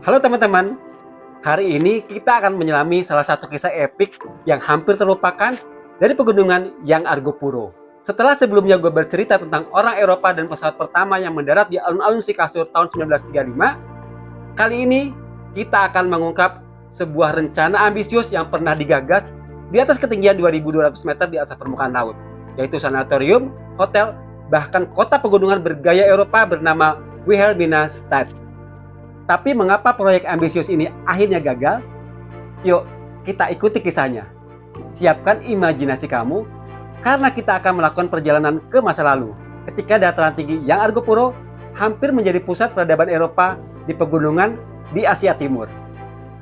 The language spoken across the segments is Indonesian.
Halo teman-teman, hari ini kita akan menyelami salah satu kisah epik yang hampir terlupakan dari pegunungan Yang Argopuro. Setelah sebelumnya gue bercerita tentang orang Eropa dan pesawat pertama yang mendarat di alun-alun Sikasur tahun 1935, kali ini kita akan mengungkap sebuah rencana ambisius yang pernah digagas di atas ketinggian 2.200 meter di atas permukaan laut, yaitu sanatorium, hotel, bahkan kota pegunungan bergaya Eropa bernama Wilhelminastadt. Tapi mengapa proyek ambisius ini akhirnya gagal? Yuk, kita ikuti kisahnya. Siapkan imajinasi kamu, karena kita akan melakukan perjalanan ke masa lalu, ketika dataran tinggi Yang Argopuro hampir menjadi pusat peradaban Eropa di pegunungan di Asia Timur.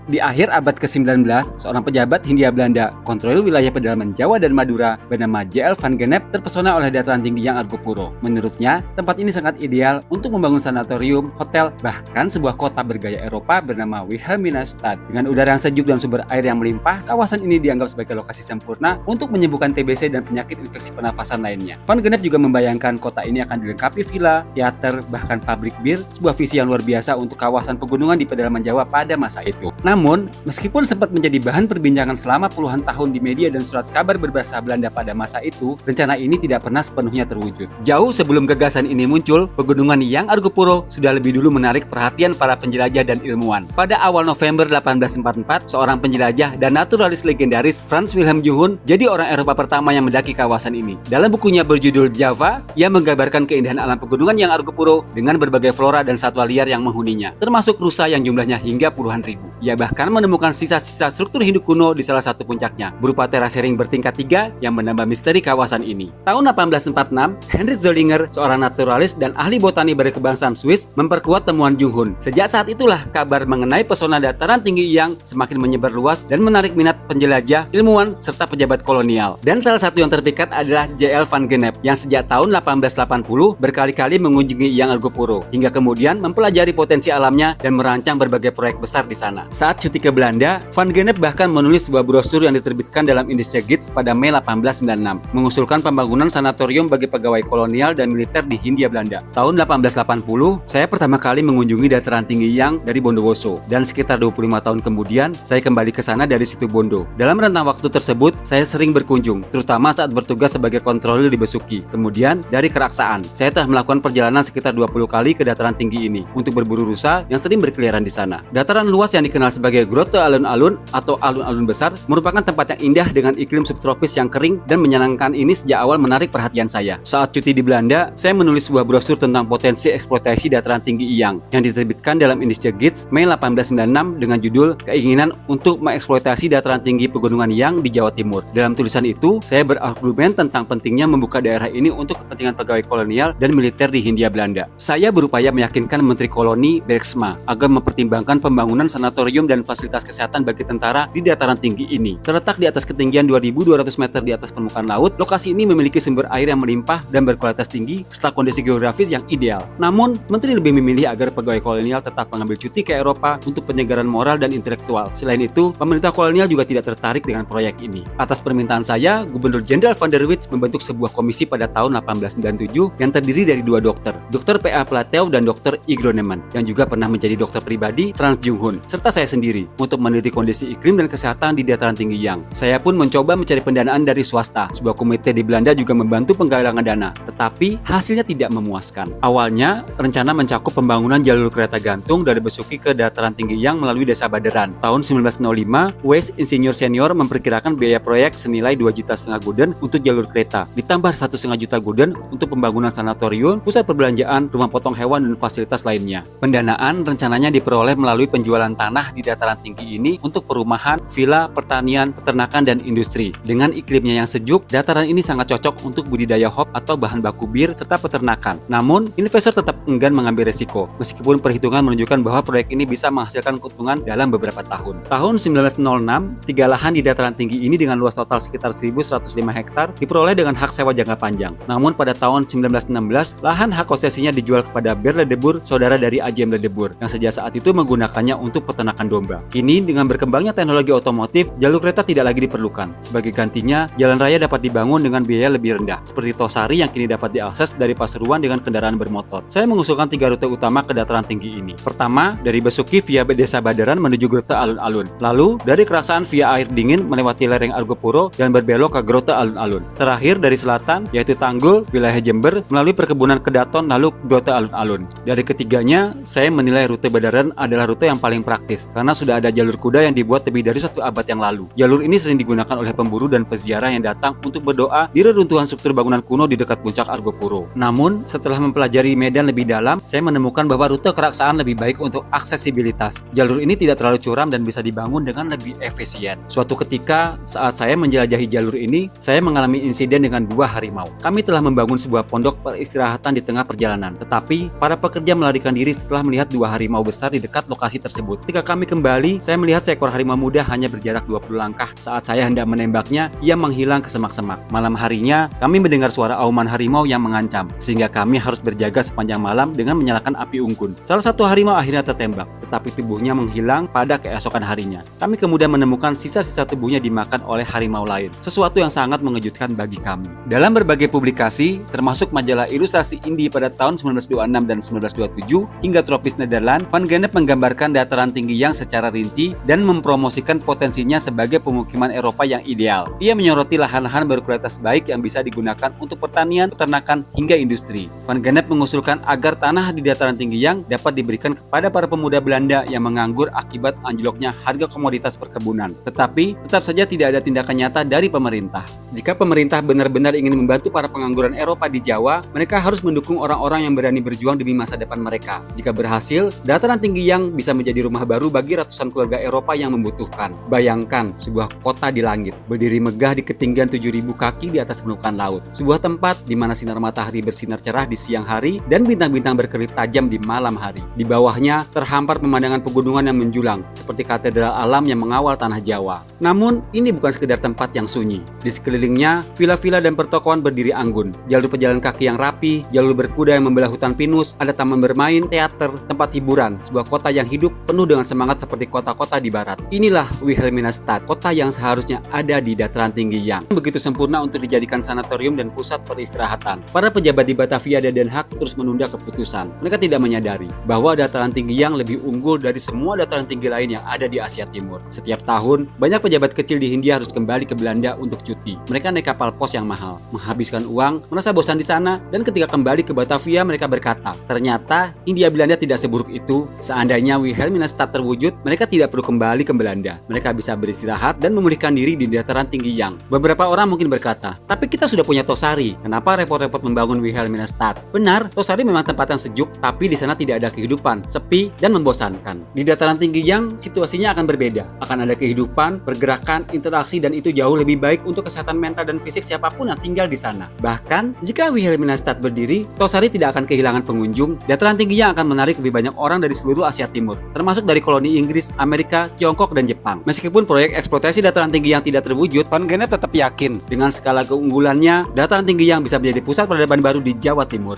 Di akhir abad ke-19, seorang pejabat Hindia Belanda, kontrol wilayah pedalaman Jawa dan Madura, bernama J.L. van Gennep terpesona oleh dataran tinggi Yang Argopuro. Menurutnya, tempat ini sangat ideal untuk membangun sanatorium, hotel, bahkan sebuah kota bergaya Eropa bernama Wilhelminastadt. Dengan udara yang sejuk dan sumber air yang melimpah, kawasan ini dianggap sebagai lokasi sempurna untuk menyembuhkan TBC dan penyakit infeksi pernafasan lainnya. Van Gennep juga membayangkan kota ini akan dilengkapi villa, teater, bahkan pabrik bir, sebuah visi yang luar biasa untuk kawasan pegunungan di pedalaman Jawa pada masa itu. Namun, meskipun sempat menjadi bahan perbincangan selama puluhan tahun di media dan surat kabar berbahasa Belanda pada masa itu, rencana ini tidak pernah sepenuhnya terwujud. Jauh sebelum gagasan ini muncul, pegunungan Yang Argopuro sudah lebih dulu menarik perhatian para penjelajah dan ilmuwan. Pada awal November 1844, seorang penjelajah dan naturalis legendaris Frans Wilhelm Junghun jadi orang Eropa pertama yang mendaki kawasan ini. Dalam bukunya berjudul Java, ia menggambarkan keindahan alam pegunungan Yang Argopuro dengan berbagai flora dan satwa liar yang menghuninya, termasuk rusa yang jumlahnya hingga puluhan ribu. Ia bahkan menemukan sisa-sisa struktur hidup kuno di salah satu puncaknya, berupa terasering bertingkat 3 yang menambah misteri kawasan ini. Tahun 1846, Heinrich Zollinger, seorang naturalis dan ahli botani berkebangsaan Swiss, memperkuat temuan Junghun. Sejak saat itulah kabar mengenai pesona dataran tinggi Yang semakin menyebar luas dan menarik minat penjelajah, ilmuwan, serta pejabat kolonial. Dan salah satu yang terpikat adalah J.L. van Gennep yang sejak tahun 1880 berkali-kali mengunjungi Yang Argopuro, hingga kemudian mempelajari potensi alamnya dan merancang berbagai proyek besar di sana. Saat cuti ke Belanda, Van Gennep bahkan menulis sebuah brosur yang diterbitkan dalam Indische Gids pada Mei 1896, mengusulkan pembangunan sanatorium bagi pegawai kolonial dan militer di Hindia Belanda. Tahun 1880, saya pertama kali mengunjungi dataran tinggi Yang dari Bondowoso, dan sekitar 25 tahun kemudian, saya kembali ke sana dari situ Bondo. Dalam rentang waktu tersebut, saya sering berkunjung, terutama saat bertugas sebagai kontrolir di Besuki. Kemudian, dari Keraksaan, saya telah melakukan perjalanan sekitar 20 kali ke dataran tinggi ini untuk berburu rusa yang sering berkeliaran di sana. Dataran luas yang dikenal sebagai Grotte Alun-Alun atau alun-alun besar merupakan tempat yang indah dengan iklim subtropis yang kering dan menyenangkan. Ini sejak awal menarik perhatian saya. Saat cuti di Belanda, saya menulis sebuah brosur tentang potensi eksploitasi dataran tinggi Yang yang diterbitkan dalam Indische Gids Mei 1896 dengan judul Keinginan untuk Mengeksploitasi Dataran Tinggi Pegunungan Yang di Jawa Timur. Dalam tulisan itu, saya berargumen tentang pentingnya membuka daerah ini untuk kepentingan pegawai kolonial dan militer di Hindia Belanda. Saya berupaya meyakinkan Menteri Koloni Bergsma agar mempertimbangkan pembangunan sanatorium dan fasilitas kesehatan bagi tentara di dataran tinggi ini. Terletak di atas ketinggian 2.200 meter di atas permukaan laut, lokasi ini memiliki sumber air yang melimpah dan berkualitas tinggi serta kondisi geografis yang ideal. Namun, Menteri lebih memilih agar pegawai kolonial tetap mengambil cuti ke Eropa untuk penyegaran moral dan intelektual. Selain itu, pemerintah kolonial juga tidak tertarik dengan proyek ini. Atas permintaan saya, Gubernur Jenderal van der Wits membentuk sebuah komisi pada tahun 1897 yang terdiri dari dua dokter, Dr. P.A. Plateau dan Dr. I. Groneman, yang juga pernah menjadi dokter pribadi Frans Junghun, serta saya sendiri untuk meneliti kondisi iklim dan kesehatan di dataran tinggi Yang. Saya pun mencoba mencari pendanaan dari swasta. Sebuah komite di Belanda juga membantu penggalangan dana, tetapi hasilnya tidak memuaskan. Awalnya, rencana mencakup pembangunan jalur kereta gantung dari Besuki ke dataran tinggi Yang melalui Desa Baderan. Tahun 1905, Weiss Insinyur Senior memperkirakan biaya proyek senilai 2,5 juta gulden untuk jalur kereta, ditambah 1,5 juta gulden untuk pembangunan sanatorium, pusat perbelanjaan, rumah potong hewan, dan fasilitas lainnya. Pendanaan rencananya diperoleh melalui penjualan tanah di dataran tinggi ini untuk perumahan, villa, pertanian, peternakan, dan industri. Dengan iklimnya yang sejuk, dataran ini sangat cocok untuk budidaya hop atau bahan baku bir serta peternakan. Namun, investor tetap enggan mengambil resiko, meskipun perhitungan menunjukkan bahwa proyek ini bisa menghasilkan keuntungan dalam beberapa tahun. Tahun 1906, 3 lahan di dataran tinggi ini dengan luas total sekitar 1.105 hektar diperoleh dengan hak sewa jangka panjang. Namun pada tahun 1916, lahan hak konsesinya dijual kepada Ber Ledebour, saudara dari A.J.M. Ledebour, yang sejak saat itu menggunakannya untuk peternakan domba. Kini dengan berkembangnya teknologi otomotif, jalur kereta tidak lagi diperlukan. Sebagai gantinya, jalan raya dapat dibangun dengan biaya lebih rendah, seperti Tosari yang kini dapat diakses dari Pasuruan dengan kendaraan bermotor. Saya mengusulkan 3 rute utama ke dataran tinggi ini. Pertama, dari Besuki via Desa Badaran menuju Grote Alun-Alun. Lalu, dari Keraksaan via Air Dingin melewati lereng Argopuro dan berbelok ke Grote Alun-Alun. Terakhir dari selatan, yaitu Tanggul, wilayah Jember, melalui perkebunan Kedaton lalu Grote Alun-Alun. Dari ketiganya, saya menilai rute Badaran adalah rute yang paling praktis, karena sudah ada jalur kuda yang dibuat lebih dari 1 abad yang lalu. Jalur ini sering digunakan oleh pemburu dan peziarah yang datang untuk berdoa di reruntuhan struktur bangunan kuno di dekat puncak Argopuro. Namun, setelah mempelajari medan lebih dalam, saya menemukan bahwa rute Keraksaan lebih baik untuk aksesibilitas. Jalur ini tidak terlalu curam dan bisa dibangun dengan lebih efisien. Suatu ketika, saat saya menjelajahi jalur ini, saya mengalami insiden dengan 2 harimau. Kami telah membangun sebuah pondok peristirahatan di tengah perjalanan, tetapi para pekerja melarikan diri setelah melihat 2 harimau besar di dekat lokasi tersebut. Ketika kami kembali, saya melihat seekor harimau muda hanya berjarak 20 langkah. Saat saya hendak menembaknya, ia menghilang ke semak-semak. Malam harinya, kami mendengar suara auman harimau yang mengancam, sehingga kami harus berjaga sepanjang malam dengan menyalakan api unggun. Salah satu harimau akhirnya tertembak, tetapi tubuhnya menghilang pada keesokan harinya. Kami kemudian menemukan sisa-sisa tubuhnya dimakan oleh harimau lain, sesuatu yang sangat mengejutkan bagi kami. Dalam berbagai publikasi, termasuk majalah ilustrasi Indie pada tahun 1926 dan 1927, hingga Tropis Nederland, Van Gennep menggambarkan dataran tinggi yang secara rinci dan mempromosikan potensinya sebagai pemukiman Eropa yang ideal. Ia menyoroti lahan-lahan berkualitas baik yang bisa digunakan untuk pertanian, peternakan, hingga industri. Van Gennep mengusulkan agar tanah di dataran tinggi yang dapat diberikan kepada para pemuda Belanda yang menganggur akibat anjloknya harga komoditas perkebunan. Tetapi, tetap saja tidak ada tindakan nyata dari pemerintah. Jika pemerintah benar-benar ingin membantu para pengangguran Eropa di Jawa, mereka harus mendukung orang-orang yang berani berjuang demi masa depan mereka. Jika berhasil, dataran tinggi yang bisa menjadi rumah baru bagi ratusan keluarga Eropa yang membutuhkan. Bayangkan sebuah kota di langit, berdiri megah di ketinggian 7.000 kaki di atas permukaan laut. Sebuah tempat di mana sinar matahari bersinar cerah di siang hari dan bintang-bintang berkelip tajam di malam hari. Di bawahnya terhampar pemandangan pegunungan yang menjulang, seperti katedral alam yang mengawal tanah Jawa. Namun, ini bukan sekedar tempat yang sunyi. Di sekelilingnya, villa-villa dan pertokoan berdiri anggun. Jalur pejalan kaki yang rapi, jalur berkuda yang membelah hutan pinus, ada taman bermain, teater, tempat hiburan, sebuah kota yang hidup penuh dengan semangat seperti kota-kota di barat. Inilah Wilhelminastadt, kota yang seharusnya ada di dataran tinggi yang begitu sempurna untuk dijadikan sanatorium dan pusat peristirahatan. Para pejabat di Batavia dan Den Haag terus menunda keputusan. Mereka tidak menyadari bahwa dataran tinggi yang lebih unggul dari semua dataran tinggi lain yang ada di Asia Timur. Setiap tahun, banyak pejabat kecil di Hindia harus kembali ke Belanda untuk cuti. Mereka naik kapal pos yang mahal, menghabiskan uang, merasa bosan di sana, dan ketika kembali ke Batavia mereka berkata, ternyata Hindia Belanda tidak seburuk itu. Seandainya Wilhelminastadt terwujud, mereka tidak perlu kembali ke Belanda. Mereka bisa beristirahat dan memulihkan diri di dataran tinggi yang. Beberapa orang mungkin berkata, tapi kita sudah punya Tosari, kenapa repot-repot membangun Wilhelminastadt? Benar, Tosari memang tempat yang sejuk, tapi di sana tidak ada kehidupan, sepi, dan membosankan. Di dataran tinggi yang, situasinya akan berbeda. Akan ada kehidupan, pergerakan, interaksi, dan itu jauh lebih baik untuk kesehatan mental dan fisik siapapun yang tinggal di sana. Bahkan, jika Wilhelminastadt berdiri, Tosari tidak akan kehilangan pengunjung. Dataran tinggi yang akan menarik lebih banyak orang dari seluruh Asia Timur, termasuk dari koloni Inggris, Amerika, Tiongkok, dan Jepang. Meskipun proyek eksploitasi dataran tinggi yang tidak terwujud, Van Gennep tetap yakin dengan skala keunggulannya, dataran tinggi yang bisa menjadi pusat peradaban baru di Jawa Timur.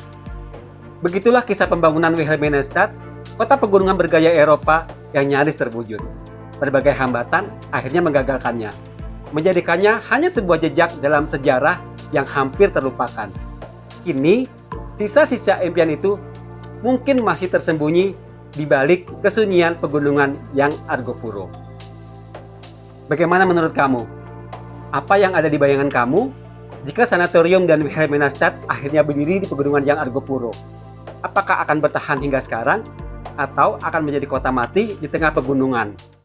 Begitulah kisah pembangunan Wilhelminastadt, kota pegunungan bergaya Eropa yang nyaris terwujud. Berbagai hambatan akhirnya menggagalkannya, menjadikannya hanya sebuah jejak dalam sejarah yang hampir terlupakan. Kini, sisa-sisa impian itu mungkin masih tersembunyi di balik kesunyian pegunungan yang Argopuro. Bagaimana menurut kamu? Apa yang ada di bayangan kamu jika sanatorium dan Wilhelminastadt akhirnya berdiri di pegunungan yang Argopuro? Apakah akan bertahan hingga sekarang atau akan menjadi kota mati di tengah pegunungan?